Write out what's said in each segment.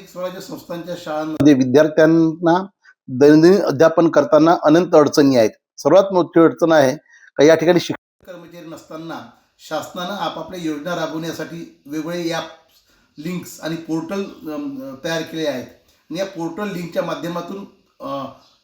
स्थानिक स्वराज्य संस्थांच्या शाळांमध्ये विद्यार्थ्यांना दैनंदिन अध्यापन करताना अनंत अडचणी आहेत. सर्वात मोठी अडचण आहे का या ठिकाणी शिक्षक कर्मचारी नसताना शासनानं आपापल्या योजना राबवण्यासाठी वेगवेगळे ॲप, लिंक्स आणि पोर्टल तयार केले आहेत. आणि या पोर्टल लिंकच्या माध्यमातून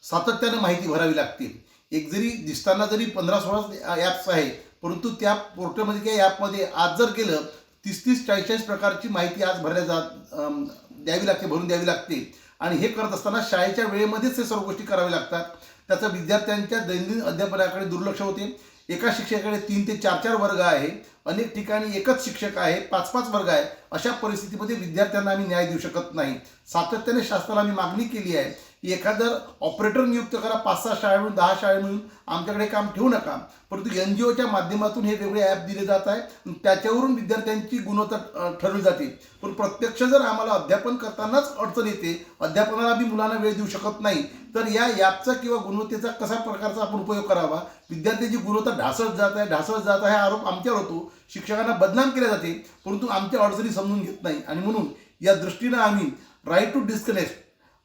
सातत्यानं माहिती भरावी लागते. एक जरी दिसताना जरी 15-16 ॲप्स आहे, परंतु त्या पोर्टलमध्ये किंवा ॲपमध्ये आज जर गेलं 30-30, 40-40 प्रकारची माहिती आज भरून द्यावी लागते. आणि हे करत असताना शाळेच्या वेळेमध्येच हे सर्व गोष्टी कराव्या लागतात. त्याचा विद्यार्थ्यांच्या दैनंदिन अध्यापनाकडे दुर्लक्ष होते. एका शिक्षकाकडे 3 ते 4 वर्ग आहे, अनेक ठिकाणी एकच शिक्षक आहे, 5-5 वर्ग आहे. अशा परिस्थितीमध्ये विद्यार्थ्यांना आम्ही न्याय देऊ शकत नाही. सातत्याने शासनाला आम्ही मागणी केली आहे की एखादं ऑपरेटर नियुक्त करा, 5-6 शाळा मिळून 10 शाळा मिळून आमच्याकडे काम ठेवू नका. परंतु NGOच्या माध्यमातून हे वेगळे ॲप दिले जात आहे, त्याच्यावरून विद्यार्थ्यांची गुणवत्ता ठरवली जाते. पण प्रत्यक्ष जर आम्हाला अध्यापन करतानाच अडचण येते, अध्यापनाला आम्ही मुलांना वेळ देऊ शकत नाही, तर या ॲपचा किंवा गुणवत्तेचा कसा प्रकारचा आपण उपयोग करावा. विद्यार्थ्यांची गुणवत्ता ढासळत जात आहे हा आरोप आमच्यावर होतो. शिक्षकांना बदनाम केले जाते, परंतु आमच्या अडचणी समजून घेत नाही. आणि म्हणून या दृष्टीनं आम्ही राईट टू डिस्कनेक्ट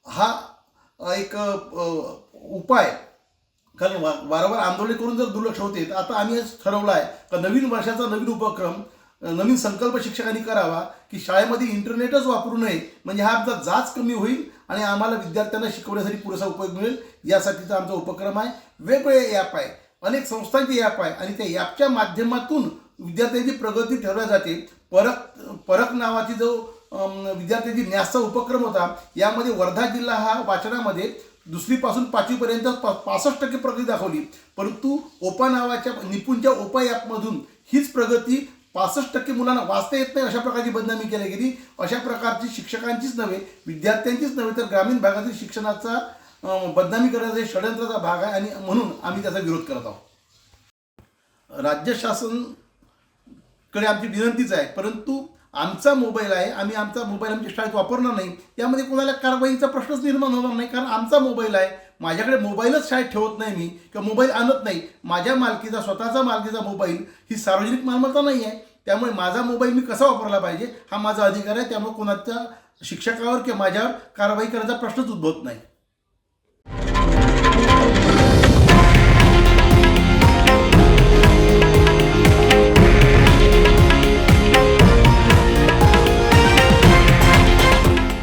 हा एक उपाय, कारण वारंवार आंदोलन करून जर दुर्लक्ष होते, तर आता आम्ही ठरवलं आहे का नवीन वर्षाचा नवीन उपक्रम, नवीन संकल्प शिक्षकांनी करावा की शाळेमध्ये इंटरनेटच वापरू नये. म्हणजे हा आमचा जाच कमी होईल आणि आम्हाला विद्यार्थ्यांना शिकवण्यासाठी पुरेसा उपयोग मिळेल. यासाठीचा आमचा उपक्रम आहे. वेगवेगळे ॲप आहे, अनेक संस्थांचे ॲप आहे आणि त्या ॲपच्या माध्यमातून विद्यार्थ्यांची प्रगती ठरवली जाते. परख नावाची जो विद्यार्थ्यांची न्यासचा उपक्रम होता, यामध्ये वर्धा जिल्हा हा वाचनामध्ये 2री पासून 5वी पर्यंत 65% प्रगती दाखवली. परंतु ओपा नावाच्या निपुणच्या ओपा ॲपमधून हीच प्रगती 65% मुलांना वाचता येत नाही अशा प्रकारची बदनामी केली गेली. अशा प्रकारची शिक्षकांचीच नव्हे, विद्यार्थ्यांचीच नव्हे, तर ग्रामीण भागातील शिक्षणाचा बदनामी करण्याचा षडयंत्राचा भाग आहे आणि म्हणून आम्ही त्याचा विरोध करत आहोत. राज्य शासनकडे आमची विनंतीच आहे, परंतु आमचा मोबाईल आहे, आम्ही आमचा मोबाईल आमच्या शाळेत वापरणार नाही, यामध्ये कोणाला कारवाईचा प्रश्नच निर्माण होणार नाही. कारण आमचा मोबाईल आहे, माझ्याकडे मोबाईलच शाळेत ठेवत नाही मी किंवा मोबाईल आणत नाही. माझ्या मालकीचा स्वतःचा मालकीचा मोबाईल ही सार्वजनिक मालमत्ता नाही आहे. त्यामुळे माझा मोबाईल मी कसा वापरला पाहिजे हा माझा अधिकार आहे. त्यामुळे कोणाच्या शिक्षकावर किंवा माझ्यावर कारवाई करण्याचा प्रश्नच उद्भवत नाही.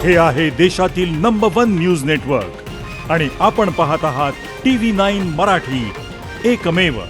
हे आहे देशातील नंबर 1 न्यूज नेटवर्क आणि आपण पाहत आहात TV9 मराठी, एकमेव.